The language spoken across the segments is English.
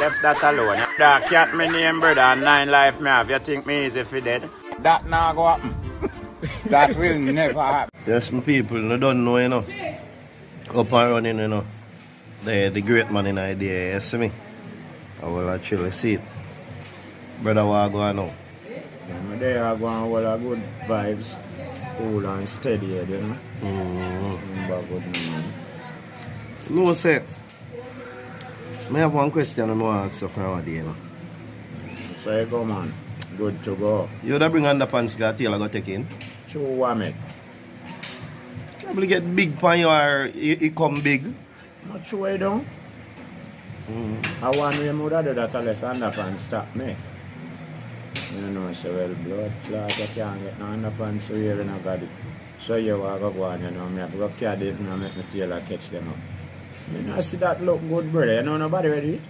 Left that alone. That cat me name, brother, and 9 life me have. You think me easy for dead? That not go happen. That will never happen. There's some people who don't know, you know. Up and running, you know. The great man in the idea, you see me? I will actually see it. Brother, what go on now? They are going with a good vibes. Cool and steady, you know. No, sir. I have one question I want to ask you from our day, you know. So you go, man. Good to go. You would bring underpants that tailor go take in? True, what, mate? Probably get big pan you or it come big. Not sure I don't. I want to remove that unless underpants stop me. You know, so well, blood clot, you can't get no underpants, so you're not got it. So you walk go on, you know, I have to go carry it and make my tailor catch them up. I mean, I see that look good, brother. You know nobody ready?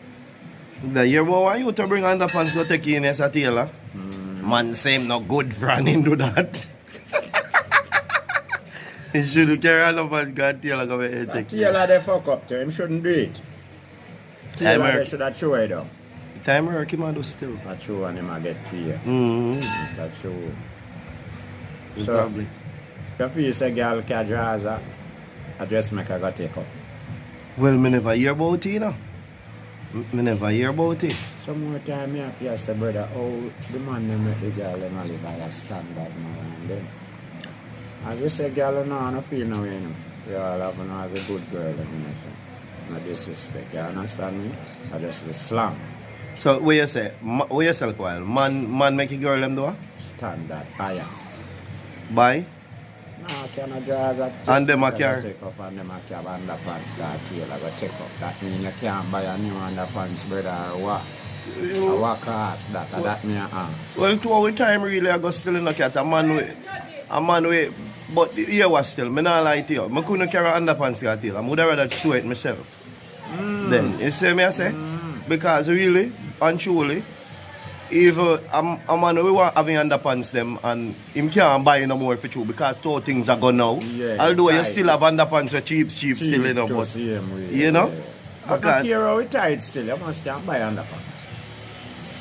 The year why you to bring underpants to take in as a tailor? Man say him not good for running do that. He should carry underpants got tailor go ahead take. Tailor they fuck up to him, shouldn't do it. Tailor they should have show it though. Time work him do still. That's true and him a get clear. That's true. So, probably. If you say girl can dress a dressmaker go take up. Well, me never hear about it, you know. Me never hear about it. Some more time, I have to say, brother, oh, the man them make the girl them only by a standard, man. And then, as you say, girl, no, I don't feel no way, you know. You all have to know as a good girl, you know, so. No disrespect, you understand me? I just the slang. So, what you say? What you say, while man make a girl them do? Standard, iron. By? No, I cannot dress a and them a carry? Take up and them a carry underpants that tailor go take up. That mean you can't buy a new underpants, brother, or what? What cost that? That me a ask. Well, to our time really I go still in the cat a man way but here was still, me not lie to you. I couldn't carry underpants cat tailor. I would rather show it myself. Then you see me I say? Because really and truly if a man we want having underpants them and him can't buy no more for you because two things are gone now. Yeah, although you still have underpants for cheap still, you know, but you know? But I care how it tight still, you must can't buy underpants.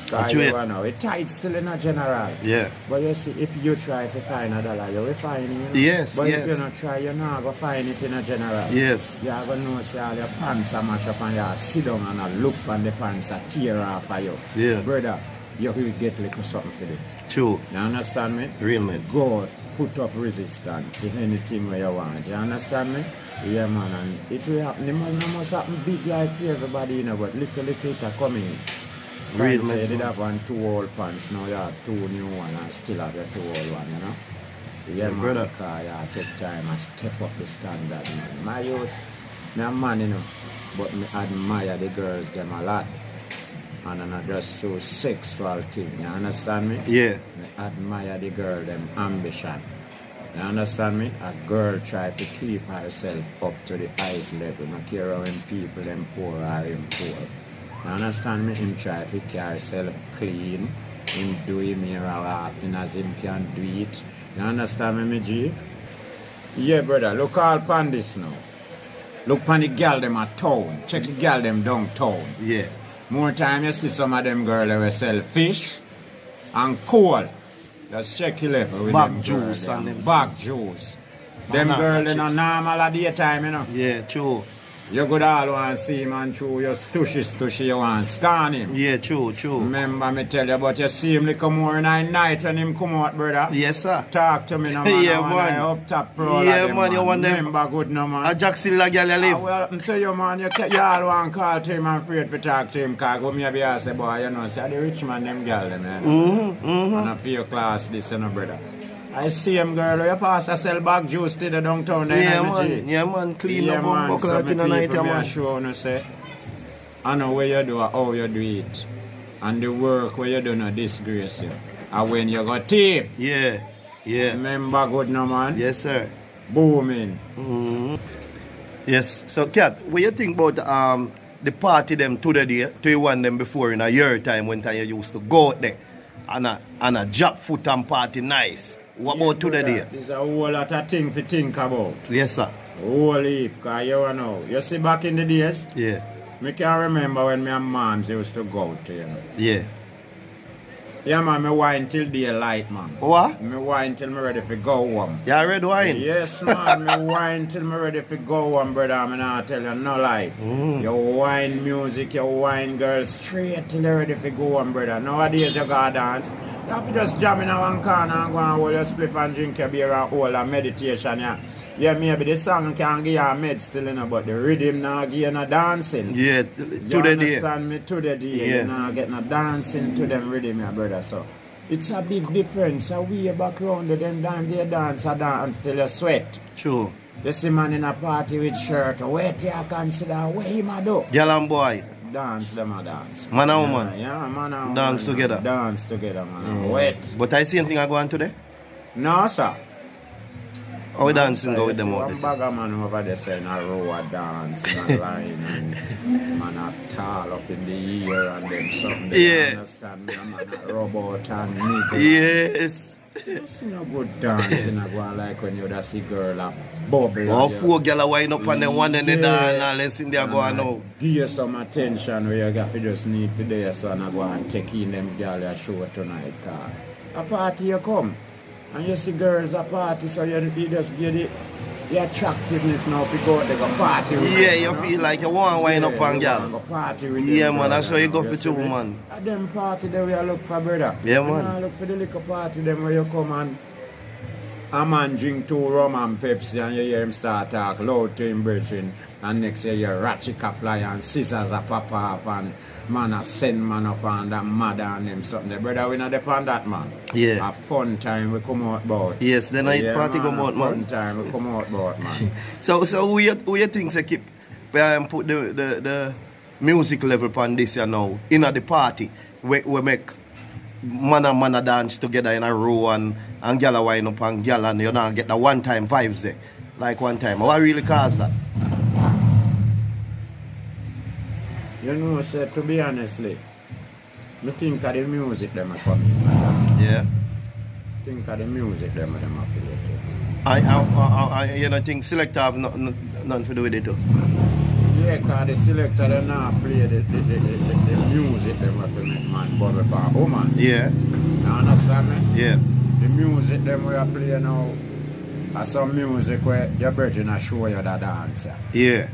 Because you know, it tight still in a general. Yeah. But you see, if you try to find $1, you will find it, you know? Yes, but yes. If you don't try, you're not going to find it in a general. Yes. You're going to know, say, all your pants are mashed up and you sit down and look and the pants are tear off for you. Yeah. Brother, you will get little something for it. True. You understand me? Real mate. God, put up resistance to anything where you want. You understand me? Yeah, man. And it will happen. It must happen big like for everybody, you know, but little it are coming. Real mate. You did man. have 2 old pants, now you have 2 new ones and still have your 2 old ones, you know? Yeah, man. Brother. Because you take time and step up the standard, man. My youth, me a man, you know, but me admire the girls, them a lot. And I'm not just so sexual thing, you understand me? Yeah. I admire the girl, them ambition. You understand me? A girl try to keep herself up to the highest level. Not care how him people, them poor or him poor. You understand me? Him try to keep herself clean. Him do him here often as him can do it. You understand me, me G? Yeah, brother, look all upon this now. Look upon the girl them at town. Check the girl them downtown. Yeah. More time you see some of them girls that sell fish and coal. Just check your level with Back them juice girls, and them back juice. Them girls in a normal at daytime, you know. Yeah, true. You could all want to see him and true, you stushy, you want to scan him. Yeah, true. Remember me tell you about you see him like more in the night when him come out, brother. Yes, sir. Talk to me no man. Yeah, man. Up top pro. Yeah, them, man, you want them. Remember good no man. A Jackson la girl you live. Well, I'm tell you man, you all want to call to him and afraid to talk to him because go me a be ask say boy, you know, say the rich man them girl them, you know. And a few class this, you know, brother. I see him girl, you pass a sell back juice to the downtown. Yeah, man, clean up and buckle out in the night, man. Show you say, I know where you do how you do it. And the work where you do not disgrace you. And when you got thief. Yeah. Remember good no man? Yes, sir. Booming. Yes. So, Kat, what you think about the party them today, to one them before in a year time when time you used to go out there and a drop foot and party nice? What about today? There's a whole lot of things to think about. Yes, sir. Whole heap, because you know, you see back in the days, yeah, Me can remember when me and moms used to go out, you know. Yeah. Yeah, man, me wine till daylight, man. What? Me wine till me ready for go home. Yeah, red wine? Yes, man, me wine till me ready for go home, brother. I'm not tell you no lie. You wine music, you wine girl straight till you ready for go home, brother. Nowadays you gotta dance. You have to just jam in one corner and go and hold your spliff and drink your beer and hold a meditation, yeah. Yeah, maybe the song can give you a med still, you know, but the rhythm now give you no dancing. Yeah, You to the day. understand me? To the day. Yeah. You know, get no dancing to them rhythm, my brother. So it's a big difference. So we background to them dance, they dance, I dance till you sweat. True. You see man in a party with shirt, what you consider, what him a do? Girl and boy. Dance, them a dance. Man and woman. Yeah, man and Dance woman, together. Dance together, man. Wet. But I see anything I go on today? No, sir. How we dancing go with them out One there? bagger man over there saying a row of dance in a line and man a tall up in the ear and then something. They Yeah. understand me, a man a robot and nigga. Yes. It's no good dancing I go on like when you just see girl a bubble. Oh, and you- 4 girl wind up on them one and they Yeah. down and all them in there go on now. Give you some attention where you got to just need for there so and I go and take in them girl you show tonight car. A party you come and you see girls a party so you just get the attractiveness now because they go party with Yeah, them, you know? feel like you want to wind up Yeah, on you girl. wanna go party with Yeah, them man, that's girl, how you go know, for see two, me? man. At them party there we look for brother. Yeah, You man. know, look for the liquor party them where you come and a man drink 2 rum and Pepsi and you hear him start talk loud to him brethren and next year you hear ratchet a fly and scissors a pop off and man a send man up and that mother and them something. The brother we not depend that man. Yeah. A fun time we come out about. Yes, the night party man, come out, a man. Fun time we come out about man. So who you think say keep put the music level on this here now in the party we make man and man a dance together in a row and gyal a wind up and gyal and you know get the one time vibes there like one time. What really cause that? You know, say, to be honestly, me think of the music them a come in. Yeah. Think of the music them a play too. I you don't think selector have nothing to do with it too? Yeah, because the selector them not play the music them a to make man bubble back woman. Yeah. You understand me? Yeah. The music them we are playing now are some music where your virgin a show you the dancer. Yeah.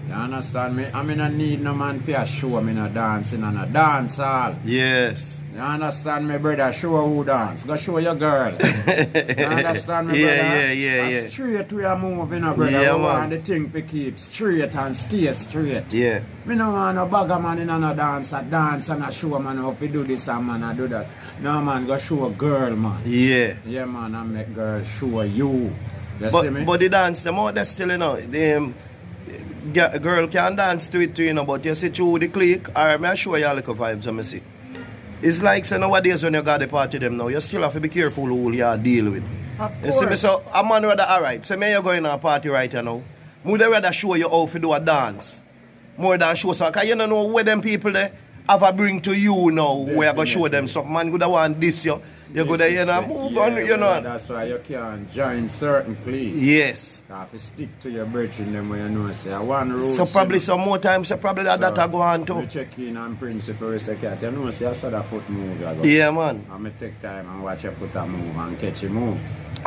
You understand me? I mean I need no man to show me no dancing and a dance hall. Yes. You understand me, brother? Show who dance. Go show your girl. You understand me, brother? Yeah. Straight we are moving, brother. Yeah, We man. want the thing to keep straight and stay straight. Yeah. Me no want no bagger man in a dance and a show man how to do this and man I do that. No man, go show a girl, man. Yeah. Yeah, man, I make girl show you. You see me? But the dance, them out there still, you know, a girl can dance to it too, you know, but you see through the clique, or may I show you a little vibes, let me see. It's like, say, nowadays when you got the party them now, you still have to be careful who you deal with. Of You see me, course. so a man rather, alright, so me you going to a party right now, would rather show you how to do a dance, more than show, so, because you don't know where them people there have a bring to you now, where you going to show them something, man, good want this, you go there, you know, move on, you know. That's why you can't join certain cliques. Yes. You have to stick to your brethren them when you know say one rule. So probably some more times, so probably that I go on too. We check in on principle, we say, "Cat, you know say I saw the foot move. You go. Yeah, man. And me take time and watch your foot a move and catch you move.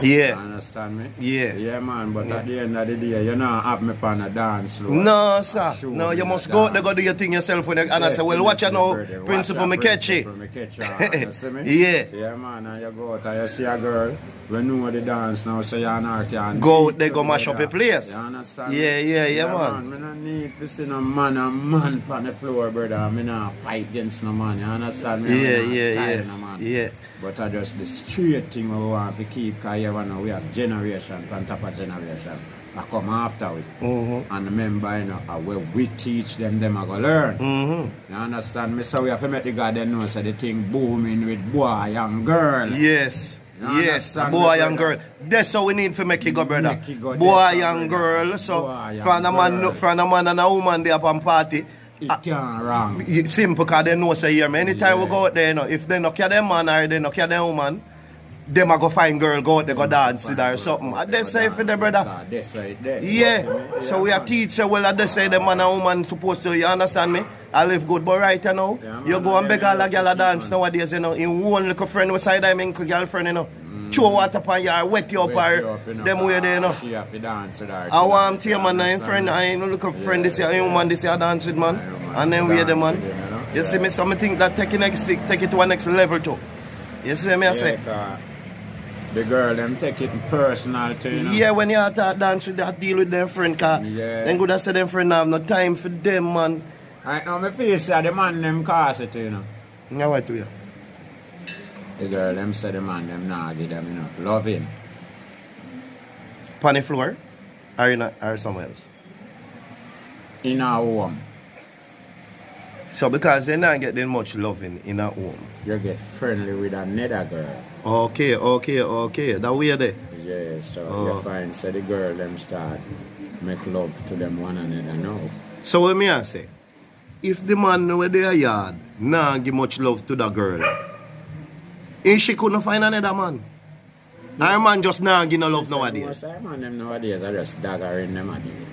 You Yeah. understand me? Yeah. Yeah, man, but at the end of the day, you not have me on a dance floor. No, sir. Show No, me you the must go out there, dance. go do your thing yourself. And I say, well, watch you now, principle, me catch it. Me catch you. You see me? Yeah. Yeah, man, and you go out and you see a girl, we know the dance now, so you not can Go out there, go mash up your place. You understand? Yeah, man. Me no need to see no man on the floor, brother. Me not fight against no man. You understand me? Me not style no man. Yeah. But I just the straight thing we want to keep, because you know we have generation on top of generation. I come after it. And remember, you know, where we teach them are going to learn. You understand me? So we have to make the garden know so the thing booming with boy and girl. Yes. You Yes, understand boy me, and girl. brother? That's how we need to make it go, brother. Make it go, Boy that's how, and brother. girl. So, Boy from and a man and a woman there upon party. It can't wrong. It's simple because they know say here. Anytime we go out there, you know, if they not care them man or they not care them woman, them a go find girl, go out, they go dance with her or something. I they say for the brother. Yeah. So we are teach so well, they say the man and woman supposed to, you understand me? I live good, but right now, you go and beg all the girl a dance nowadays, you know, in one little friend with side I'm girlfriend, you know. Throw water upon you, wet you up her, them way there, you know. She have to dance with her. I want to man, I ain't friend, I ain't look up friend this year, I woman this year dance with man. And then we the man. You see me, so I think that take it to a next level too. You see me, I say? The girl them take it personal too, you know? Yeah, when you have to dance with that, deal with them friend, cause then good I say them friend have no time for them, man. Right now, my face say the man them cause it, you know. Now what to you? The girl them say the man them not give them enough loving. On the floor? Or somewhere else? In our home. So because they not getting much loving in a home. You get friendly with another girl. Okay. That way there. Yeah, so you find so the girl them start make love to them one another now. So what me I say? If the man with their yard nah give much love to the girl, and she couldn't find another man. Our man just nah give no love nowadays. Most of man them nowadays are just daggering them at it.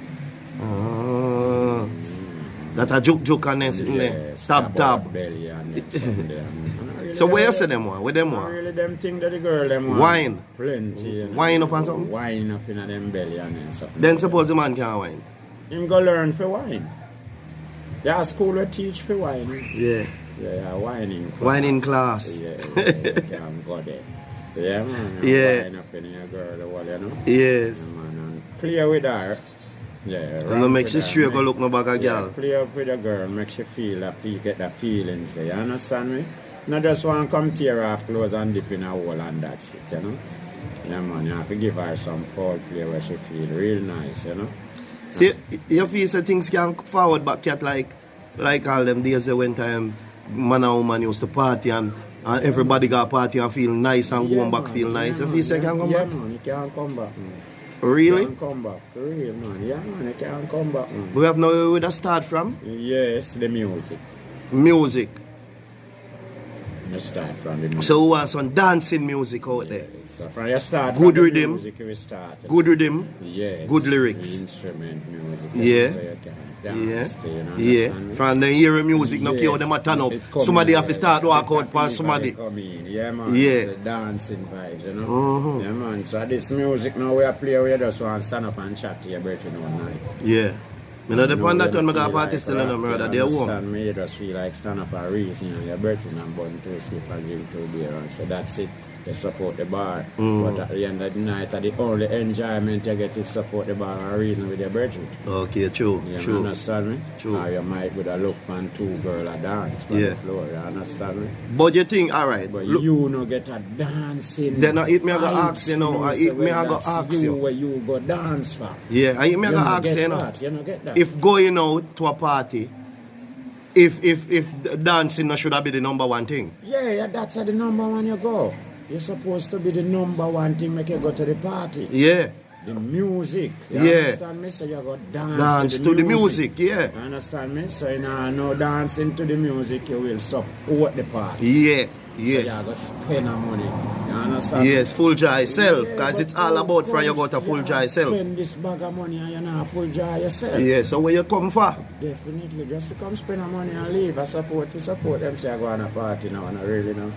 That a joke and then sitting there. Tab. Belly and then some there. So where you say them one? Where them Not one? really them thing that the girl them want. Wine. Plenty. You know. Wine up and something? Wine up in them belly and then something. Then suppose the man can't wine. Him go learn for wine. Yeah, school will teach for wine. Yeah. Yeah, whining class. Whining class. Yeah, can go there. Yeah, man. Yeah. Wine up in your girl, the wall, you know. Yes. Yeah, man, and play with her. Yeah. And no make she straight go look no back a girl. Play up with a girl, make she feel that get the feelings there. You understand me? Not just want to come tear off clothes and dip in a hole and that's it, you know. Yeah, man, you have to give her some foul play where she feel real nice, you know. See, you feel so things can forward back yet like all them days when time man and woman used to party and everybody got party and feel nice and going back feel nice. You feel so can come back? Yeah, man, you can't come back. Really? You can't come back. For real, man. Yeah, man, you can't come back. Man. We have no where to start from? Yes, the music. Music. You start from the music. So we want some dancing music out there. So from you start good from rhythm. the music, we start. Good rhythm. Yes. Good lyrics. Instrument music. Yeah. Dance, yeah. From the hearing music, no care them a turn up. Somebody have to start walk out past somebody. Yeah, man. Yeah. It's the dancing vibes, you know. Yeah, man. So this music now we are playing, we just want to stand up and chat to your brethren one night. Yeah. I know depend that when I got party still in them, brother. They're warm. Understand me, you just feel like stand up and reason, you know, your brethren and burn to sleep and drink to beer, and so that's it. They support the bar. But at the end of the night, the only enjoyment you get is support the bar and reason with your brethren. Okay, true. You understand me? True. Or you might with a look and two girl a dance on the floor, you understand me? But you think, alright. But you no get a dancing. Then it me I go ask you know, it me I go ask you. Where you go dance for. Yeah, I me I go ask you know. You no get that. If going out to a party, if dancing no should have been the number one thing. Yeah, that's the number one you go. You're supposed to be the number one thing make you go to the party. Yeah. The music. You yeah. understand me? So you go dance to the music. Yeah. You understand me? So you know, no dancing to the music, you will support the party. Yeah. Yes. So you go spend the money. You understand? Yes, full joy self. Because it's all about for you go to full joy self. Spend this bag of money and you're not full joy yourself. Yeah, so where you come for? Definitely. Just to come spend the money and leave. I support them. Say I go on a party now and I really know.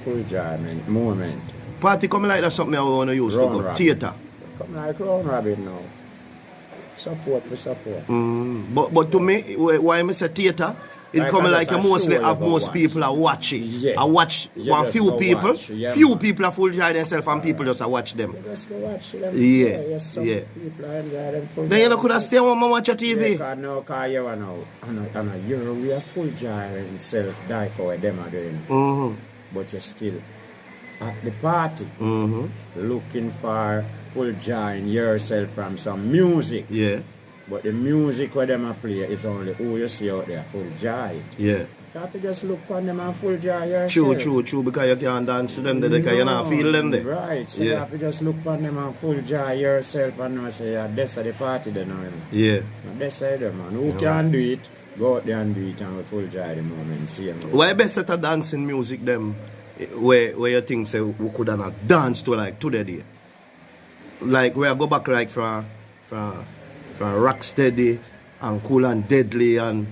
Full joy moment. Party coming like that's something I want to use round to go. Theater. Come like round robin now. Support for support. But to me, why I say theater, it coming like you mostly have most people are watching. Yeah. I watch one few people. Watch. Yeah, few people are full joy themselves and people just watch them. You just go watch them. Yeah. People enjoy them full then you could have stayed home and watch your TV. Yeah, because you know, and you're we are full joy and self die for them are doing. But you're still at the party looking for full joy in yourself from some music. Yeah. But the music where them a play is only who you see out there, full joy. Yeah. You have to just look on them and full joy yourself. True, because you can't dance to them there, because you not feel them there. Right, so you have to just look on them and full joy yourself and know say, yeah, that's the party they know. Yeah. That's them, man. Who can do it, go out there and do it and with full joy the moment. See them. Why best set a dancing music them where you think say we could have not danced to like today. Like where I go back like from Rocksteady and Cool and Deadly and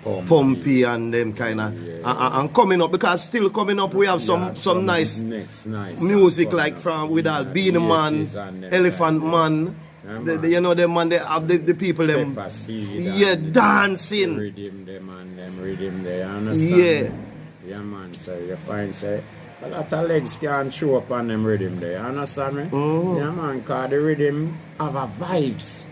Pumpy and them kind of and coming up, because still coming up we have some nice music like from with Beanie Man, Elephant Man. You know them man, they have the people them dancing. Rhythm them and them rhythm there, you understand? Yeah man, so you find say a lot of legs can show up on them rhythm there, you understand me? Yeah man, cause the rhythm have a vibes.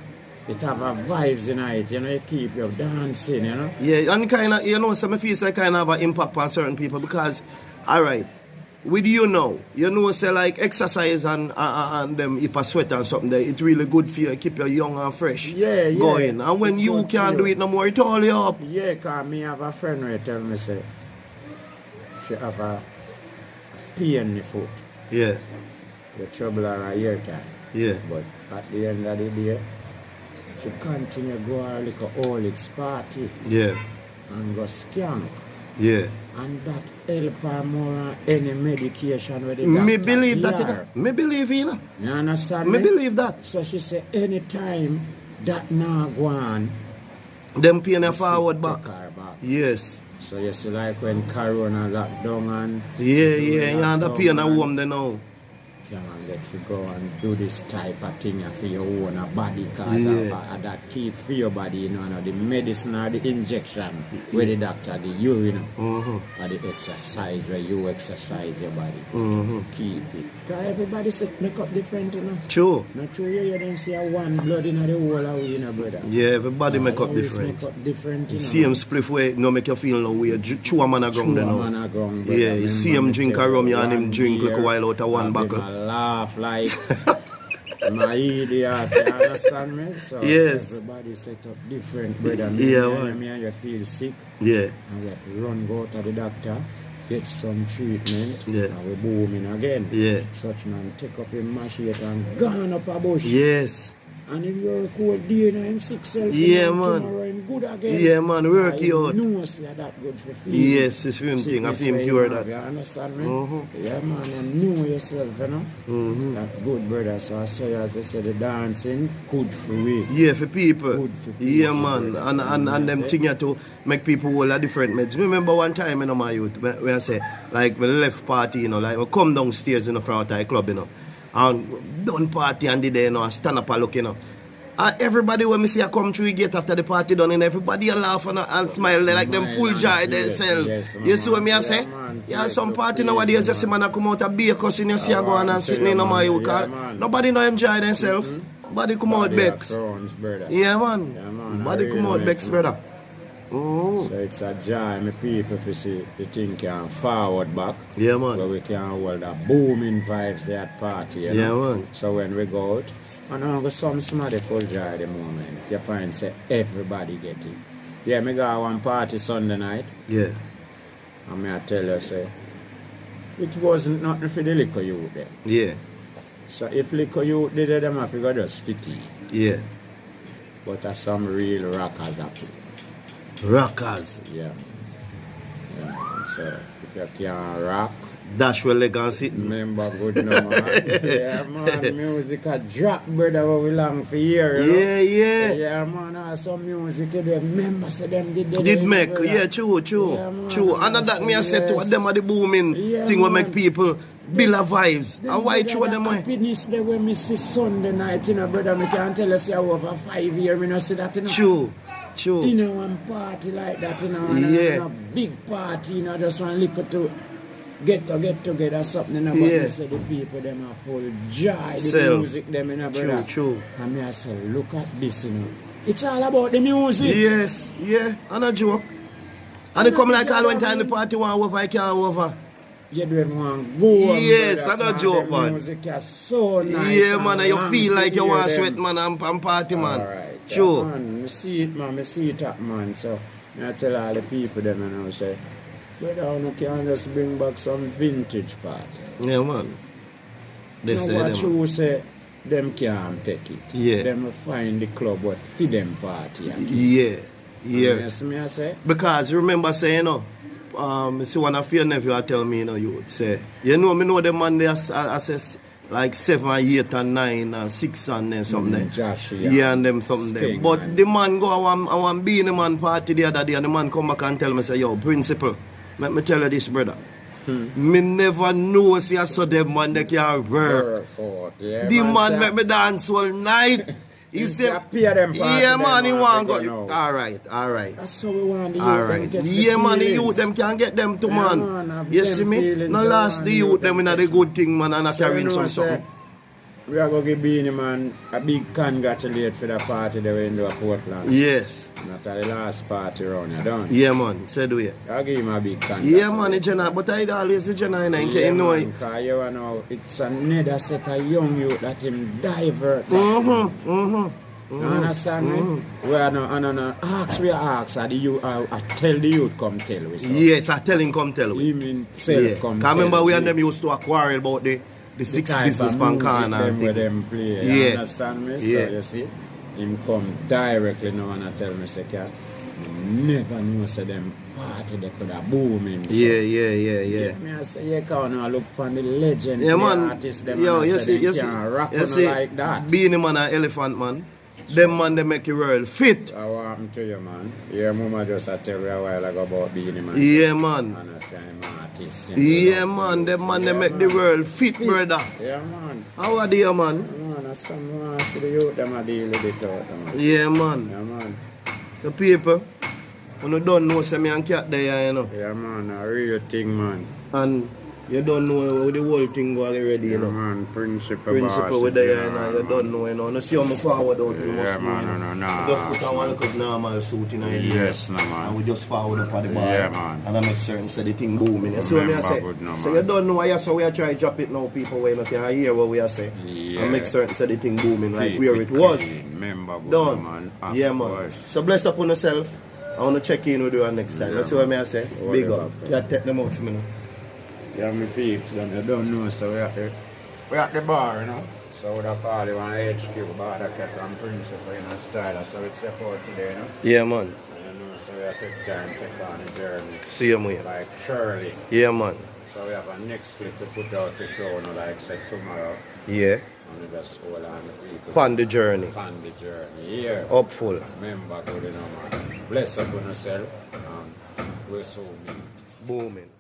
It have a vibes in it, you know, you keep your dancing, you know? Yeah, and kind of, you know, some feel like kind of have an impact on certain people because, alright, with you know, say like exercise and them if a sweat and something there, it's really good for you, keep you young and fresh going. And when you can't do it no more, it all you up. Yeah, because me have a friend who tell me say, she have a pain in the foot. Yeah. The trouble her a year time. Yeah. But at the end of the day, she continue go her like a Olix party. Yeah. And go skank. Yeah. And that help her more than any medication with the Me doctor believe here. that. Me believe you know. You understand Me me? believe that. So she say anytime that now go on, them pain a forward back. back. Yes. So you see like when Corona locked down and Yeah, you under pain a home there now. Can get to go and do this type of thing for your own body, cause that keep for your body, you know, the medicine or the injection where the doctor, the urine or the exercise where you exercise your body. Keep it. Cause everybody say make up different, you know. True. Not true, you don't see a one blood in the whole of you, know, brother. Yeah, everybody make up different. Make up different, you know. See him spliff way no make you feel no weird. Chew a man a ground, you know. Yeah, you see him drink a rum and him drink like a while out of one buckle. Laugh like my idiot, you understand me? So yes. Everybody set up different, brother. Me and you feel sick. Yeah. And we have to run go to the doctor, get some treatment, yeah. And we booming again. Yeah. Such man take up him machete and gone up a bush. Yes. And if you're a cold day now, him sick self, yeah, man. Tomorrow him good again. Yeah, man, work you out. Know that good for feeling. Yes, it's him thing, I feel cure that. You understand me? Yeah, man, and know yourself, you know? That's good, brother. So I say, as I said, the dancing, good for we. Yeah, for people. Good for people. Yeah, man. And them thing here to make people all a different meds. Remember one time, you know, my youth, when I say, like, we left party, you know, like, we come downstairs in the front of the club, you know. And done party and did, you know, stand up and look, you know. And everybody when me see I come through gate after the party done and everybody laugh and smile like them full joy themselves. Yes, you see what me I say? Yeah, some party nowadays just see man come out a beer cussing you see I go on and sitting in my car. Nobody no enjoy themselves. Body come out Bex. Yeah man. Body come out Bex, brother. So it's a joy, my people, to see the thing can forward back. Yeah, man. So we can hold a booming vibes there at party. You know? Man. So when we go out, and I got some smart full joy at the moment. You find say everybody get it. Yeah, me go one party Sunday night. Yeah. And me I tell you, say, it wasn't nothing for the liquor youth there. Yeah. So if liquor youth did it, them have to go just fit in. Yeah. But there's some real rockers up there. Rockers. Yeah. So if you can rock, dash with leg and sit. Remember good no man. Yeah man, music a drop brother what we long for year, you know? Yeah man, some music they remember say them did make, brother. Yeah, true. Yeah, man, true. And that me I said to them are the booming thing will make people build a vibes. And why true them way? Happiness there when me see Sunday night, you know, brother, me can tell you say over 5 years, me not see that, you know. True. You know, one party like that, you know, and a big party, you know, just one liquor to get together something, you know, but say the people them are full joy, the music them, you know, brother. True. And me I say, look at this, you know. It's all about the music. Yes, and a joke. And they come like all one time the party one over, I can't over. You don't want to go. Yes, I don't joke, man. Music is so nice. Yeah, man, and you feel like you want to sweat, man, and party, man. All right. Sure. Yeah, man, I see it, man. I see it up, man. So, I tell all the people them, and I say, brother, you can just bring back some vintage party. Yeah, man. They say what you say, them can't take it. Yeah. Them find the club what feed them party. Yeah. You see me I say? Because remember saying, you know, see one of your nephew I tell me, you know, you would say, you know, me know the man they assess like 7, 8, and 9, and 6 and then something. Josh, yeah, and them something there. But man. the man go, I want be in the man party the other day, and the man come back and tell me, say, yo, principal, let me tell you this, brother. Me never know, see, I saw them man, they can work. Yeah, The man make me dance all night. He said, yeah, man, he want go. All right. That's how we want the youth. All right. Yeah, man, the youth, them can get them to, man. You see me? No last the youth, them in the good thing, man, and I carrying some something. We are going to give Beanie Man a big congratulate for the party they were in the Portland. Yes. Not the last party around here, don't you? Yeah, man. Said we. I'll give him a big congratulate. Yeah, man, it's general, but I always the general, you know it. Because you know, it's another set of young youth that him divert. You understand me? We are no ask, we ask, and the youth, I tell the youth come tell we. Yes, I tell him come tell we. He mean self come tell. Remember we and them used to quarrel about the 6 business pan corner and thing. Them play. Yeah. You understand me? Yeah. So you see, him come directly now and tell me, say, cat, never knew say them party they could have booming. So. Yeah. Me I say, you can't look upon the legend, yeah, man. artists, them yo, and you say see, they can't rock like that. Being a man an elephant, man. Them man, they make you world fit. I want to you, man. Yeah, mama just tell you a while ago about being a man. Yeah, man. Understand, artist. Yeah, man. Them man, they make the world fit, brother. Yeah, man. How are they, man? Man, someone see the youth, them a deal with it out, man. Yeah, man. Yeah, man. The people, when you don't know, say me and cat there, you know. Yeah, man. A real thing, man. And you don't know how the whole thing go already, you know. Man, principle with the, you know, you don't know, you know. You see how me forward out, you must know, man, no. Just put on one little normal suit, you know. Yes, no, man. And we just forward up at the bar. Yeah, man. And I make certain say the thing booming. You see what I say? So you don't know why, so we are trying to drop it now, people, when you can hear what we are saying. Yeah. And make certain say the thing booming, like where it was. Done. Man. Yeah, man. So bless up on yourself. I want to check in with you next time. You see what I say? Big up. You take them out for me now. Yeah, my peeps, them you don't know, so we at the bar, you know. So we call you an HQ, bar that cat and principal in a style, so it's support today, you know. Yeah, man. And you know, so we have to take time, take on the journey. See you, man. Like Shirley. Yeah, man. So we have a next clip to put out the show, you know, like say tomorrow. Yeah. And we just hold on the people. On the journey. On the journey, yeah. Hopeful. Remember, good, you know, man. Bless up on yourself, we're so mean. Booming.